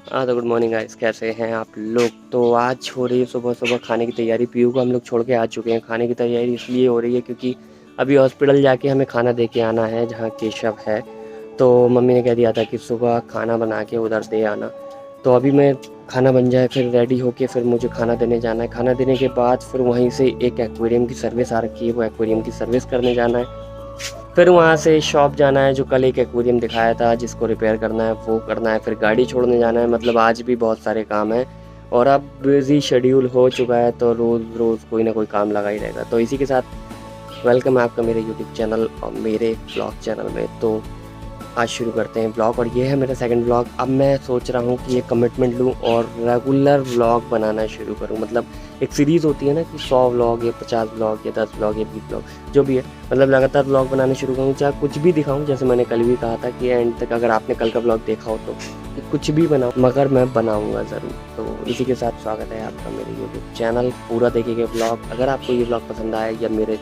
हाँ तो good morning guys, कैसे हैं आप लोग। तो आज हो रही है सुबह सुबह खाने की तैयारी। पीयू को हम लोग छोड़ के आ चुके हैं। खाने की तैयारी इसलिए हो रही है क्योंकि अभी हॉस्पिटल जाके हमें खाना दे के आना है जहाँ केशव है। तो मम्मी ने कह दिया था कि सुबह खाना बना के उधर दे आना। तो अभी मैं खाना बन जाए फिर रेडी होके फिर मुझे खाना देने जाना है। खाना देने के बाद फिर वहीं से एक एक्वेरियम की सर्विस आ रखी है, वो एक्वेरियम की सर्विस करने जाना है। फिर वहाँ से शॉप जाना है, जो कल एक एक्वेरियम दिखाया था जिसको रिपेयर करना है वो करना है। फिर गाड़ी छोड़ने जाना है। मतलब आज भी बहुत सारे काम हैं और अब बिज़ी शेड्यूल हो चुका है तो रोज़ रोज़ कोई ना कोई काम लगा ही रहेगा। तो इसी के साथ वेलकम है आपका मेरे यूट्यूब चैनल और मेरे ब्लॉग चैनल में। तो आज शुरू करते हैं ब्लॉग और ये है मेरा सेकंड ब्लॉग। अब मैं सोच रहा हूँ कि ये कमिटमेंट लूँ और रेगुलर ब्लॉग बनाना शुरू करूँ। मतलब एक सीरीज़ होती है ना कि 100 ब्लॉग या 50 ब्लॉग या 10 ब्लॉग या 20 ब्लॉग जो भी है, मतलब लगातार ब्लॉग बनाना शुरू करूँ। चाहे कुछ भी दिखाऊँ, जैसे मैंने कल भी कहा था कि एंड तक अगर आपने कल का ब्लॉग देखा हो तो कि कुछ भी बनाऊँ मगर मैं बनाऊँगा ज़रूर। तो इसी के साथ स्वागत है आपका मेरे यूट्यूब चैनल। पूरा देखिएगा ब्लॉग। अगर आपको ये ब्लॉग पसंद आए या मेरे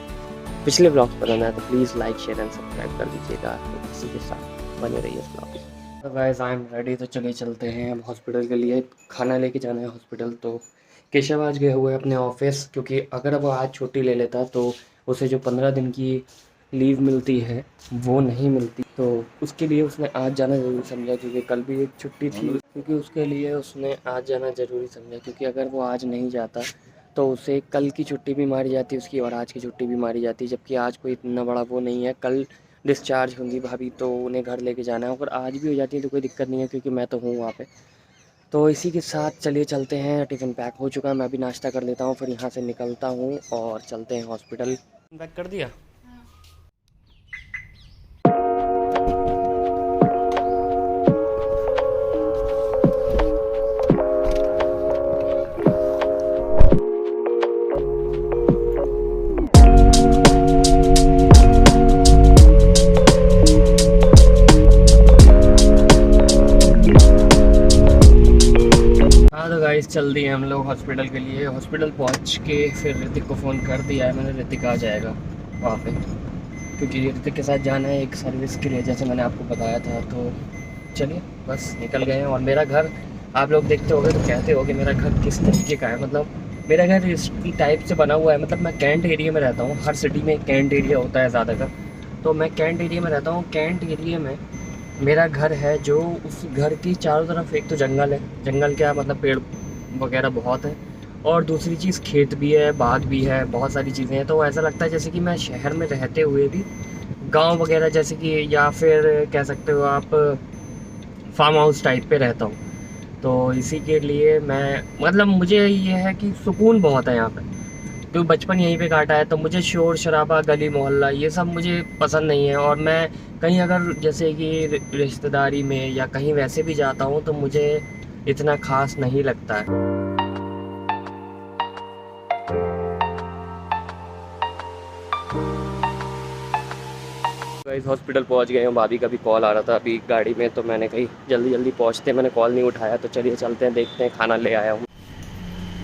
पिछले ब्लॉग्स पसंद आए तो please like share and subscribe कर दीजिएगा। तो इसी के साथ बने रहिए इस ब्लॉग में। तो गाइस आई एम रेडी, तो चलिए चलते हैं अब हॉस्पिटल के लिए। खाना लेके जाना है हॉस्पिटल। तो केशव आज गए हुए हैं अपने ऑफिस, क्योंकि अगर वो आज छुट्टी ले लेता तो उसे जो 15 दिन की लीव मिलती है वो नहीं मिलती। तो उसके लिए उसने आज जाना ज़रूरी समझा, क्योंकि कल भी एक छुट्टी थी, क्योंकि उसके लिए उसने आज जाना ज़रूरी समझा। क्योंकि अगर वो आज नहीं जाता तो उसे कल की छुट्टी भी मारी जाती उसकी और आज की छुट्टी भी मारी जाती। जबकि आज कोई इतना बड़ा वो नहीं है। कल डिस्चार्ज होंगी भाभी तो उन्हें घर लेके जाना है। अगर आज भी हो जाती है तो कोई दिक्कत नहीं है, क्योंकि मैं तो हूँ वहाँ पे। तो इसी के साथ चलिए चलते हैं। टिफ़िन पैक हो चुका है, मैं भी नाश्ता कर लेता हूँ, फिर यहाँ से निकलता हूँ और चलते हैं हॉस्पिटल। पैक कर दिया। हाँ तो गाइस चल दिए हम लोग हॉस्पिटल के लिए। हॉस्पिटल पहुँच के फिर ऋतिक को फ़ोन कर दिया है मैंने, ऋतिक आ जाएगा वहाँ पे, क्योंकि ऋतिक के साथ जाना है एक सर्विस के लिए, जैसे मैंने आपको बताया था। तो चलिए बस निकल गए हैं। और मेरा घर आप लोग देखते होगे तो कहते हो कि मेरा घर किस तरीके का है। मतलब मेरा घर इस टाइप से बना हुआ है। मतलब मैं कैंट एरिया में रहता हूँ। हर सिटी में कैंट एरिया होता है ज़्यादातर, तो मैं कैंट एरिया में रहता हूँ। कैंट एरिया में मेरा घर है, जो उस घर की चारों तरफ एक तो जंगल है। जंगल क्या मतलब पेड़ वगैरह बहुत है, और दूसरी चीज़ खेत भी है, बाग भी है, बहुत सारी चीज़ें हैं। तो ऐसा लगता है जैसे कि मैं शहर में रहते हुए भी गांव वगैरह जैसे कि, या फिर कह सकते हो आप फार्म हाउस टाइप पे रहता हूँ। तो इसी के लिए मैं मतलब मुझे ये है कि सुकून बहुत है यहाँ पे, क्योंकि बचपन यहीं पे काटा है। तो मुझे शोर शराबा गली मोहल्ला ये सब मुझे पसंद नहीं है। और मैं कहीं अगर जैसे कि रिश्तेदारी में या कहीं वैसे भी जाता हूँ तो मुझे इतना खास नहीं लगता है। गाइस हॉस्पिटल पहुंच गए हैं। भाभी का भी कॉल आ रहा था अभी गाड़ी में, तो मैंने कही जल्दी जल्दी पहुंचते, मैंने कॉल नहीं उठाया। तो चलिए चलते हैं, देखते हैं। खाना ले आया हूँ।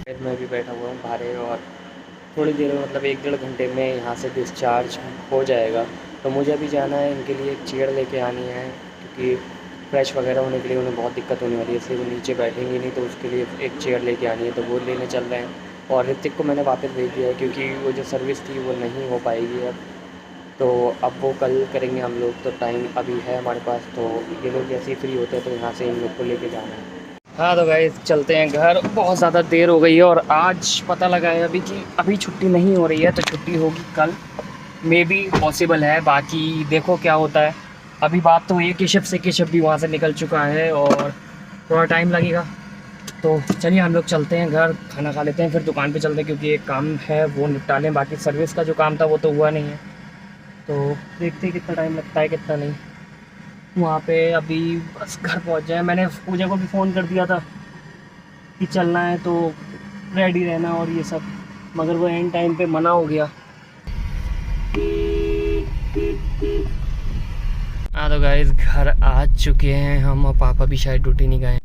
फिर मैं भी बैठा हुआ हूँ बाहर, और थोड़ी देर में मतलब 1 डेढ़ घंटे में यहाँ से डिस्चार्ज हो जाएगा। तो मुझे अभी जाना है, इनके लिए एक चेयर लेके आनी है, क्योंकि फ्रेश वगैरह होने के लिए उन्हें बहुत दिक्कत होने वाली है, इसलिए वो नीचे बैठेंगे नहीं। तो उसके लिए एक चेयर लेके आनी है, तो वो लेने चल रहे हैं। और ऋतिक को मैंने वापस भेज दिया है, क्योंकि वो जो सर्विस थी वो नहीं हो पाएगी अब। तो अब वो कल करेंगे हम लोग। तो टाइम अभी है हमारे पास, तो ये लोग जैसे ही फ्री होते हैं तो यहाँ से इन लोग को लेके जाना है। हाँ तो गाइस चलते हैं घर। बहुत ज़्यादा देर हो गई है और आज पता लगा है अभी कि अभी छुट्टी नहीं हो रही है, तो छुट्टी होगी कल। मे बी पॉसिबल है, बाकी देखो क्या होता है। अभी बात तो ये केशव भी वहाँ से निकल चुका है और थोड़ा टाइम लगेगा। तो चलिए हम लोग चलते हैं घर, खाना खा लेते हैं, फिर दुकान पे चलते हैं, क्योंकि एक काम है वो निपटा लें। बाकी सर्विस का जो काम था वो तो हुआ नहीं है, तो देखते हैं कितना टाइम लगता है कितना नहीं। वहाँ पे अभी बस घर पहुँच जाए। मैंने पूजा को भी फ़ोन कर दिया था कि चलना है तो रेडी रहना और ये सब, मगर वो एंड टाइम पे मना हो गया। हाँ तो गाइस घर आ चुके हैं हम, और पापा भी शायद ड्यूटी नहीं गए।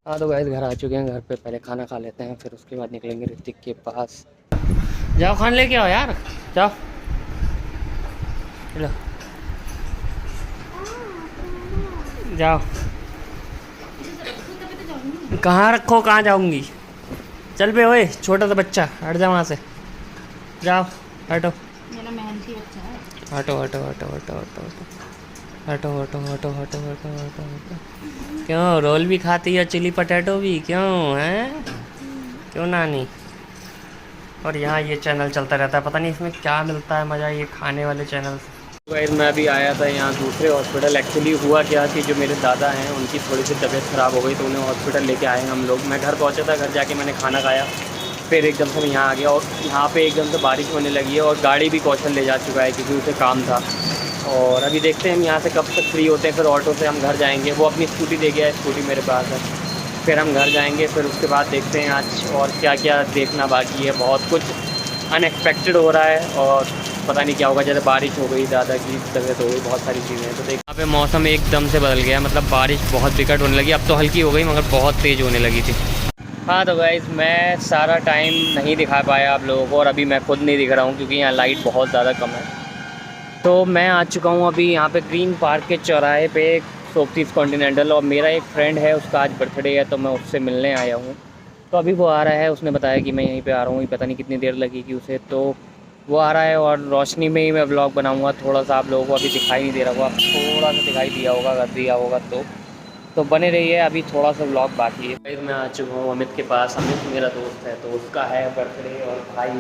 हाँ तो गाइस घर आ चुके हैं। घर पे पहले खाना खा लेते हैं, फिर उसके बाद निकलेंगे ऋतिक के पास। जाओ खाना लेके आओ यार, जाओ। लो जाओ। कहाँ रखो, कहाँ जाऊंगी? चल पे ओए, छोटा सा बच्चा, हट जा वहाँ से, जाओ हटो। मेरा मेहनती बच्चा है। हटो हटो हटो हटो हटो हटो हटो हटो हटो हटो हटो हटो। क्यों रोल भी खाती है, चिली पटेटो भी, क्यों हैं? क्यों नानी? और यहाँ ये चैनल चलता रहता है, पता नहीं इसमें क्या मिलता है मज़ा ये खाने वाले चैनल से। गाइस मैं अभी आया था यहाँ दूसरे हॉस्पिटल। एक्चुअली हुआ क्या कि जो मेरे दादा हैं उनकी थोड़ी सी तबीयत ख़राब हो गई, तो उन्हें हॉस्पिटल लेके आए हम लोग। मैं घर पहुँचा था, घर जाके मैंने खाना खाया, फिर एकदम से मैं यहाँ आ गया और यहाँ पे एकदम से बारिश होने लगी है और गाड़ी भी कौशल ले जा चुका है क्योंकि उसे काम था। और अभी देखते हैं हम यहाँ से कब तक फ्री होते हैं, फिर ऑटो से हम घर जाएंगे। वो अपनी स्कूटी दे गया है, स्कूटी मेरे पास है। फिर हम घर जाएंगे, फिर उसके बाद देखते हैं आज और क्या क्या देखना बाकी है। बहुत कुछ अनएक्सपेक्टेड हो रहा है और पता नहीं क्या होगा। जैसे बारिश हो गई, दादा की तबीयत हो गई, बहुत सारी चीज़ें हैं। तो देख यहाँ पे मौसम एकदम से बदल गया, मतलब बारिश बहुत विकट होने लगी। अब तो हल्की हो गई मगर बहुत तेज़ होने लगी थी। हाँ तो गाइस मैं सारा टाइम नहीं दिखा पाया आप लोगों को और अभी मैं खुद नहीं दिख रहा हूँ क्योंकि यहाँ लाइट बहुत ज़्यादा कम है। तो मैं आ चुका हूँ अभी यहाँ पे ग्रीन पार्क के चौराहे पे, सोप्सीज कॉन्टिनेंटल। और मेरा एक फ्रेंड है, उसका आज बर्थडे है, तो मैं उससे मिलने आया हूँ। तो अभी वो आ रहा है, उसने बताया कि मैं यहीं पे आ रहा हूँ, पता नहीं कितनी देर लगेगी उसे। तो वो आ रहा है और रोशनी में ही मैं व्लॉग बनाऊँगा। थोड़ा सा आप लोगों को अभी दिखाई नहीं दे रहा होगा, थोड़ा सा दिखाई दिया होगा, अगर दिया होगा तो बने रहिए। अभी थोड़ा सा व्लॉग बाकी है। मैं आ चुका हूँ अमित के पास। अमित मेरा दोस्त है, तो उसका है बर्थडे और भाई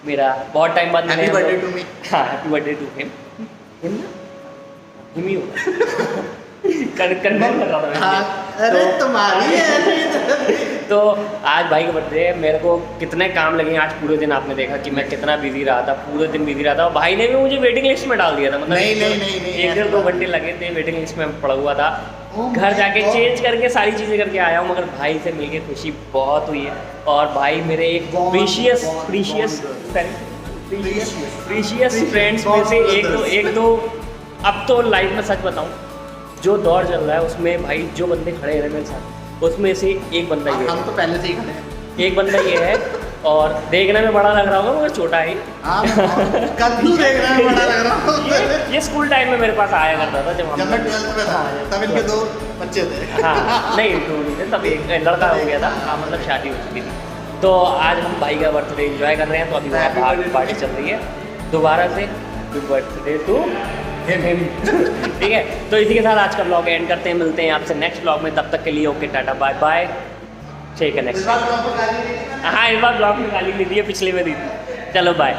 मेरा बहुत टाइम बाद हैप्पी बर्थडे टू मी। हाँ happy birthday to him. Him ही होगा। कन्फर्म कर रहा था। हाँ, अरे तुम्हारी है। तो आज भाई का बर्थडे है। मेरे को कितने काम लगे आज पूरे दिन, आपने देखा कि मैं कितना बिजी रहा था, पूरे दिन बिजी रहा था। और भाई ने भी मुझे वेटिंग लिस्ट में डाल दिया था, मतलब नहीं, एक डेढ़ 2 घंटे लगे थे, वेटिंग लिस्ट में पड़ा हुआ था। घर जाके चेंज करके सारी चीज़ें करके आया हूँ, मगर भाई से मिलके खुशी बहुत हुई है। और भाई मेरे एक प्रीशियस फ्रेंड्स में से एक दो अब तो लाइफ में सच बताऊँ, जो दौर चल रहा है उसमें भाई जो बंदे खड़े हैं मेरे साथ, उसमें से एक बंदा ये है। हम तो पहले से ही खड़े हैं। एक बंदा ये है और देखने में बड़ा लग रहा होगा मगर छोटा है। कद्दू देखने में बड़ा लग रहा है। ये स्कूल टाइम में मेरे पास आया करता था जब मैं 12th में था, तब इनके 2 बच्चे थे। हाँ नहीं 2 नहीं थे, तब एक लड़का हो गया था। हाँ मतलब शादी हो चुकी थी। तो आज हम भाई का बर्थडे एंजॉय कर रहे हैं। तो अभी वहाँ बाहर पार्टी चल रही है दोबारा से। Birthday to him. ठीक है, तो इसी के साथ आज का ब्लॉग एंड करते हैं। मिलते हैं आपसे नेक्स्ट ब्लॉग में, तब तक के लिए ओके टाटा बाय बाय। ठीक है नेक्स्ट। हाँ इस बार ब्लॉग में गाली नहीं दी है, पिछले में दी थी। चलो बाय।